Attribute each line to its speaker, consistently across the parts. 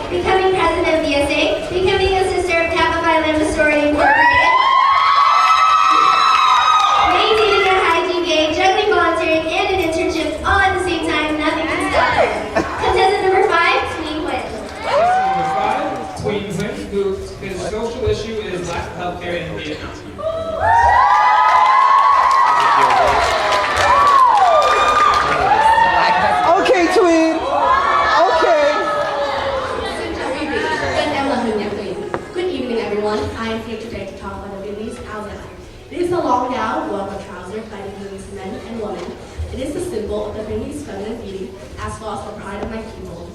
Speaker 1: becoming president of VSA, becoming a sister of Kappa Phi Lambda Sorority Incorporated, maintaining a high GPA, juggling, volunteering, and an internship all at the same time. Nothing can stop her. Contestant number 5, Tween Huynh.
Speaker 2: Number 5, Tween Huynh, who his social issue is lack of healthcare in Vietnam.
Speaker 3: Okay, Tween. Okay.
Speaker 4: Good evening, everyone. I am here today to talk about the Vietnamese Chinese. It is the long gown worn on trousers by the Vietnamese men and women. It is the symbol of the Vietnamese feminine beauty, as well as the pride of my people.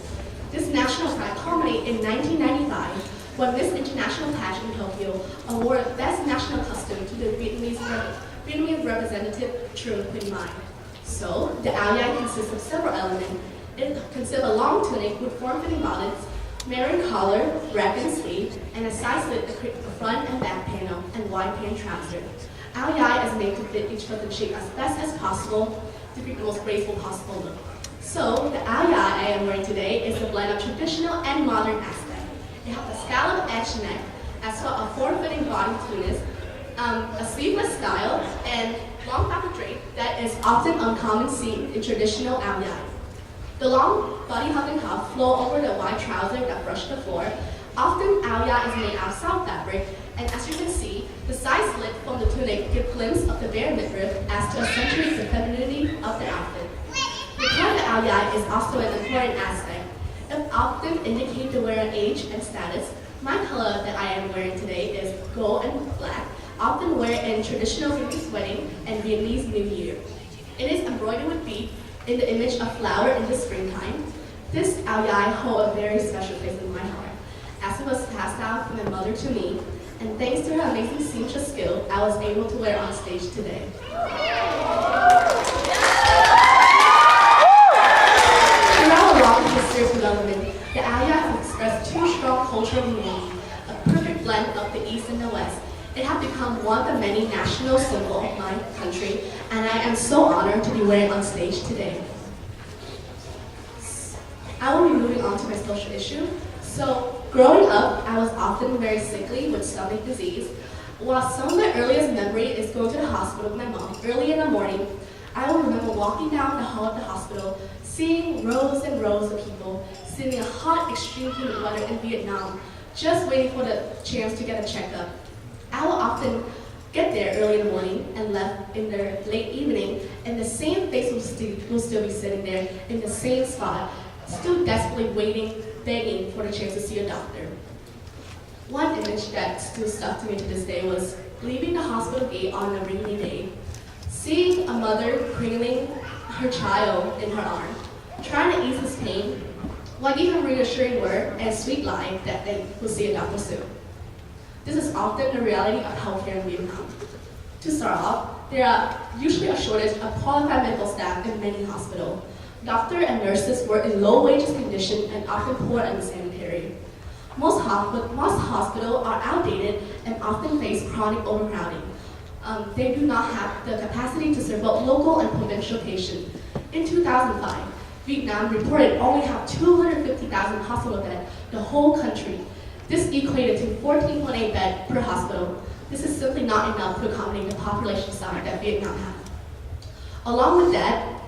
Speaker 4: This national pride culminated in 1995 when Miss International Pageant in Tokyo awarded Best National Costume to the Vietnamese representative Tween. So, the ao dai consists of several elements. It consists of a long tunic with form-fitting bonnets, maroon collar, wrap and sleeve, and a side slit to create the front and back panel, and wide pant trouser. Ao dai is made to fit each foot and shape as best as possible to create the most graceful possible look. So, the ao dai I am wearing today is a blend of traditional and modern aspect. It has a scallop edge neck, as well as a form-fitting body tunic, a sleeveless style, and long fabric drape that is often uncommon seen in traditional ao dai. The long body hugging cuff flow over the wide trouser that brush the floor. Often ao dai is made out of soft fabric, and as you can see, the side slit from the tunic give glimpse of the bare midriff as to accentuate the femininity of the outfit. The color of the ao dai is also an important aspect. It often indicates the wearer's age and status. My color that I am wearing today is gold and black, often worn in traditional Vietnamese wedding and Vietnamese New Year. It is embroidered with beads in the image of flower in the springtime. This ao dai holds a very special place in my heart, as it was passed down from my mother to me, and thanks to her amazing seamstress skill, I was able to wear it on stage today. Throughout a long history of development, the ao dai has expressed two strong cultural meanings, a perfect blend of the East and the West. It has become one of the many national symbols of my country, and I am so honored to be wearing it on stage today. I will be moving on to my social issue. So, growing up, I was often very sickly with stomach disease. While some of my earliest memory is going to the hospital with my mom early in the morning, I will remember walking down the hall of the hospital, seeing rows and rows of people sitting in hot, extreme humid weather in Vietnam, just waiting for the chance to get a checkup. I will often get there early in the morning and left in the late evening, and the same face will still be sitting there in the same spot, still desperately waiting, begging for the chance to see a doctor. One image that still stuck to me to this day was leaving the hospital gate on a rainy day, seeing a mother cradling her child in her arm, trying to ease his pain, while giving a reassuring word and a sweet lie that they will see a doctor soon. This is often the reality of healthcare in Vietnam. To start off, there are usually a shortage of qualified medical staff in many hospitals. Doctors and nurses work in low wages conditions and often poor and unsanitary. Most hospitals are outdated and often face chronic overcrowding. They do not have the capacity to serve both local and provincial patients. In 2005, Vietnam reported only have 250,000 hospital beds in the whole country. This equated to 14.8 beds per hospital. This is simply not enough to accommodate the population size that Vietnam has. Along with that,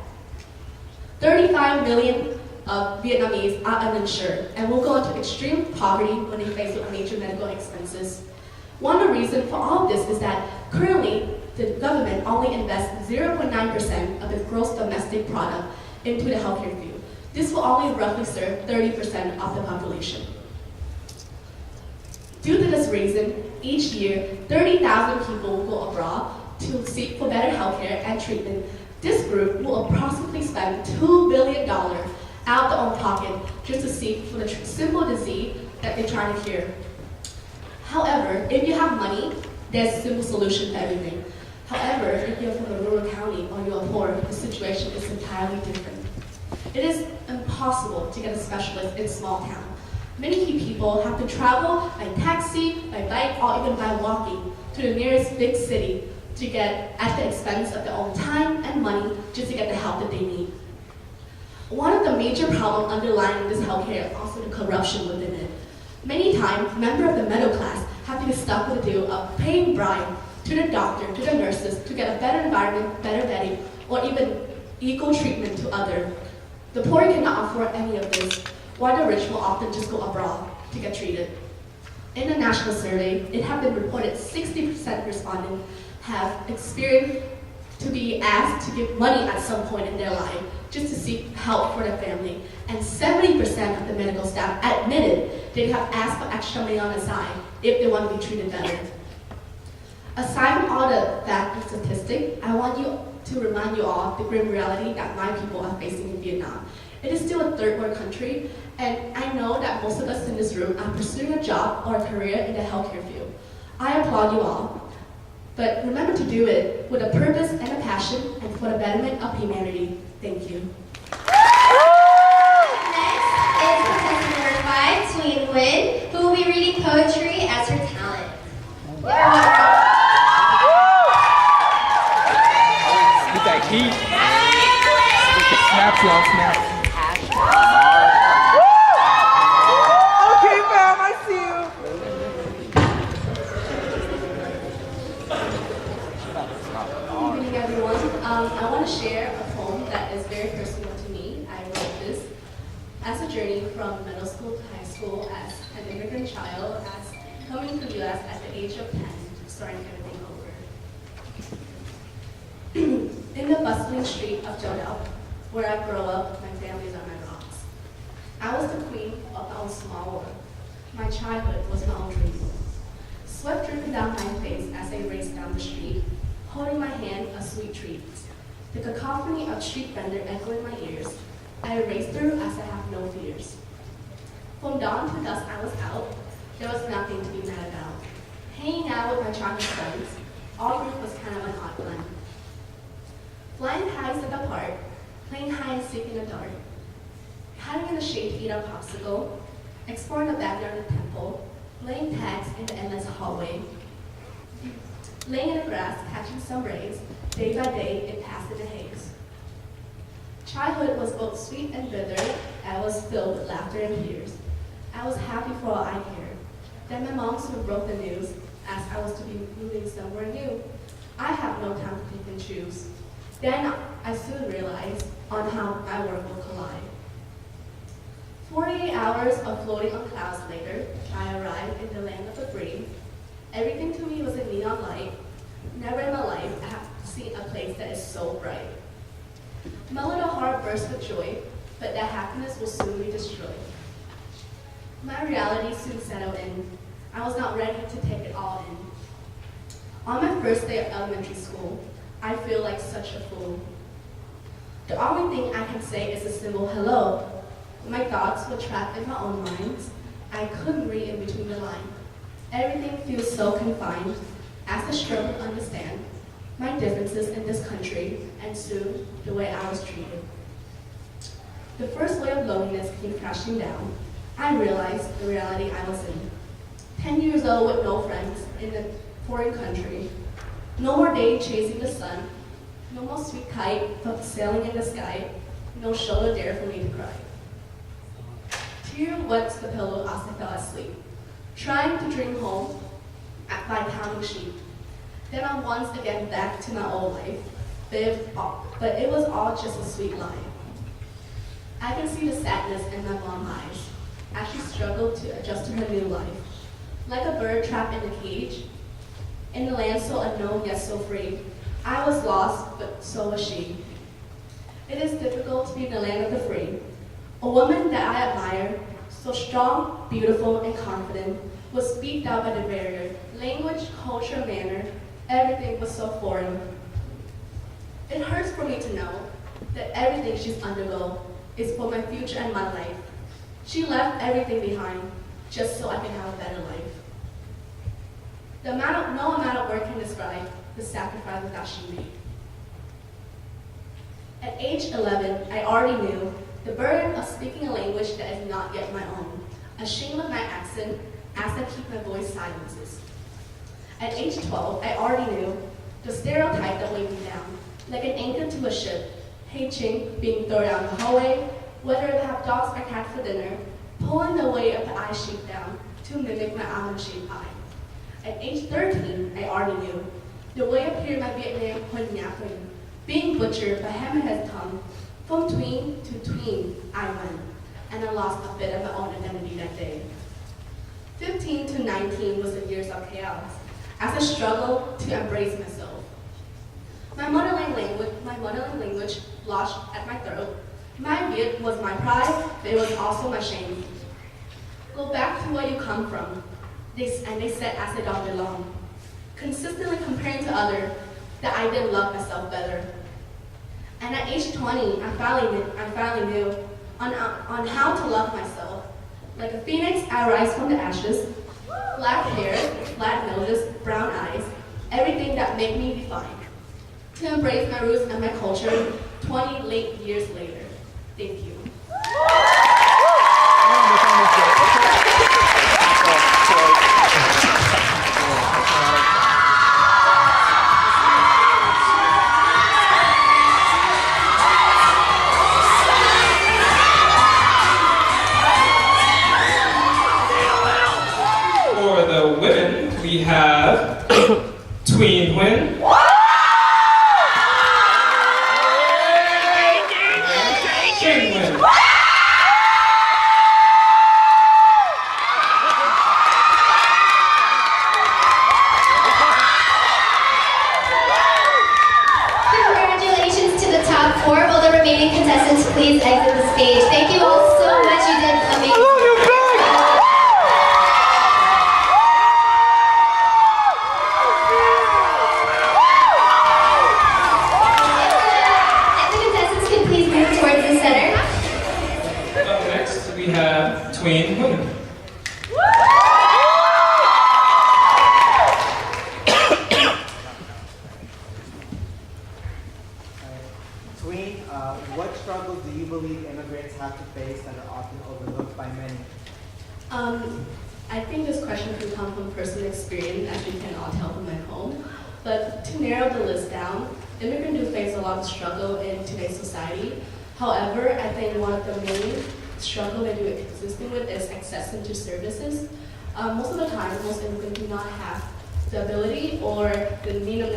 Speaker 4: 35 million Vietnamese are uninsured and will go into extreme poverty when they face with major medical expenses. One of the reasons for all of this is that currently the government only invests 0.9% of its gross domestic product into the healthcare field. This will only roughly serve 30% of the population. Due to this reason, each year, 30,000 people will go abroad to seek for better healthcare and treatment. This group will approximately spend $2 billion out of their own pocket just to seek for the simple disease that they're trying to cure. However, if you have money, there's a simple solution to everything. However, if you're from a rural county or you're poor, the situation is entirely different. It is impossible to get a specialist in a small town. Many people have to travel by taxi, by bike, or even by walking to the nearest big city to get at the expense of their own time and money just to get the help that they need. One of the major problems underlying this healthcare is also the corruption within it. Many times, members of the middle class have to be stuck with the deal of paying bribe to the doctor, to the nurses, to get a better environment, better bedding, or even equal treatment to others. The poor cannot afford any of this, while the rich will often just go abroad to get treated. In a national survey, it has been reported 60% respondents have experienced to be asked to give money at some point in their life just to seek help for their family. And 70% of the medical staff admitted they have asked for extra money on the side if they want to be treated better. Aside from all the facts and statistics, I want to remind you all of the grim reality that my people are facing in Vietnam. It is still a third world country, and I know that most of us in this room are pursuing a job or a career in the healthcare field. I applaud you all, but remember to do it with a purpose and a passion and for the betterment of humanity. Thank you.
Speaker 1: Next is contestant number 5, Tween Huynh, who will be reading poetry as her talent.
Speaker 3: Get that heat. Snap, y'all, snap. Okay, fam, I see you.
Speaker 4: Good evening, everyone. I want to share a poem that is very personal to me. I wrote this as a journey from middle school to high school as an immigrant child, as coming to the U.S. at the age of 10, starting everything over. In the bustling street of Jodel, where I grew up, my families are my rocks. I was the queen of my own small world. My childhood was my own dream. Sweat dripping down my face as I raced down the street, holding my hand a sweet treat. The cacophony of street vendor echoing my ears, I raced through as I have no fears. From dawn to dusk I was out, there was nothing to be mad about. Hanging out with my childhood friends, our group was kind of an odd blend. Flying kites at the park, playing hide and seek in the dark, hiding in the shade to eat our popsicle, exploring the backyard of the temple, laying tags in the endless hallway, laying in the grass, catching some rays, day by day it passed in the haze. Childhood was both sweet and bitter. I was filled with laughter and tears. I was happy for all I cared. Then my mom soon broke the news, as I was to be moving somewhere new. I have no time to pick and choose. Then I soon realized on how my work will collide. 48 hours of floating on clouds later, I arrived in the land of the free. Everything to me was a neon light. Never in my life I have seen a place that is so bright. My little heart burst with joy, but that happiness will soon be destroyed. My reality soon settled in. I was not ready to take it all in. On my first day of elementary school, I feel like such a fool. The only thing I can say is a simple hello. My thoughts were trapped in my own minds. I couldn't read in between the lines. Everything feels so confined as I struggle to understand my differences in this country and soon the way I was treated. The first wave of loneliness came crashing down. I realized the reality I was in. 10 years old with no friends in a foreign country. No more day chasing the sun. No more sweet kite sailing in the sky. No shoulder there for me to cry. Tear wet the pillow as I fell asleep, trying to dream home by counting sheep. Then I'm once again back to my old life, but it was all just a sweet lie. I can see the sadness in my mom's eyes as she struggled to adjust to her new life. Like a bird trapped in a cage, in the land so unknown yet so free, I was lost, but so was she. It is difficult to be in the land of the free. A woman that I admire, so strong, beautiful, and confident, was beat down by the barrier. Language, culture, manner, everything was so foreign. It hurts for me to know that everything she's undergo is for my future and my life. She left everything behind just so I can have a better life. No amount of work can describe the sacrifices that she made. At age 11, I already knew the burden of speaking a language that is not yet my own, ashamed of my accent as I keep my voice silences. At age 12, I already knew the stereotype that weighed me down, like an anchor to a ship, Hey Ching being thrown down the hallway, whether to have dogs or cats for dinner, pulling the weight of the ice sheet down to mimic my almond-shaped pie. At age 13, I already knew. The way up here in my Vietnam Huynh, being butchered by Hammerhead's tongue, from Tween to Tween, I went, and I lost a bit of my own identity that day. 15 to 19 was the years of chaos, as I struggled to embrace myself. My motherland language lodged at my throat. My Viet was my pride, but it was also my shame. Go back to where you come from, they said as I don't belong. Consistently comparing to others, that I didn't love myself better. And at age 20, I finally knew on how to love myself. Like a phoenix, I rise from the ashes. Black hair, flat noses, brown eyes, everything that made me defined. To embrace my roots and my culture 20 late years later. Thank you.
Speaker 2: For the women, we have Tween Huynh.
Speaker 1: Congratulations to the top 4. Will the remaining contestants please exit the stage? Thank you all so much. You did amazing.
Speaker 2: We have Tween Huynh.
Speaker 5: Tween, what struggles do you believe immigrants have to face that are often overlooked by many?
Speaker 4: I think this question can come from personal experience, as you can all tell from my home. But to narrow the list down, immigrants do face a lot of struggle in today's society. However, I think one of the main struggle that we're existing with is access to services. Most of the time, most immigrants do not have the ability or the need of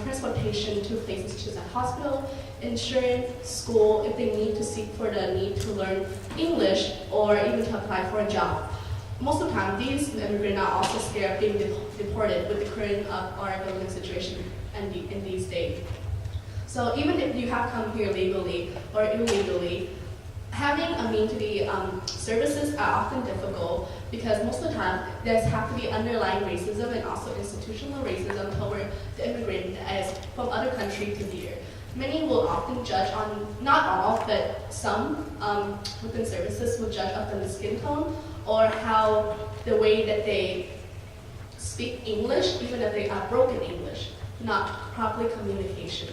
Speaker 4: transportation to places such as a hospital, insurance, school, if they need to seek for the need to learn English or even to apply for a job. Most of the time, these immigrants are also scared of being deported with the current of our government situation in these days. So even if you have come here legally or illegally, having a means to the services are often difficult because most of the time there have to be underlying racism and also institutional racism toward the immigrant as from other countries to here. Many will often judge on, not all, but some within services will judge on the skin tone or how the way that they speak English, even if they are broken English, not properly communication.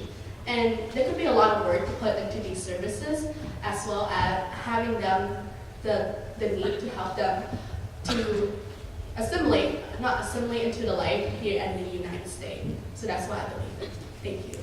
Speaker 4: And there could be a lot of work to put into these services, as well as having them the need to help them to assimilate into the life here in the United States. So that's what I believe. Thank you.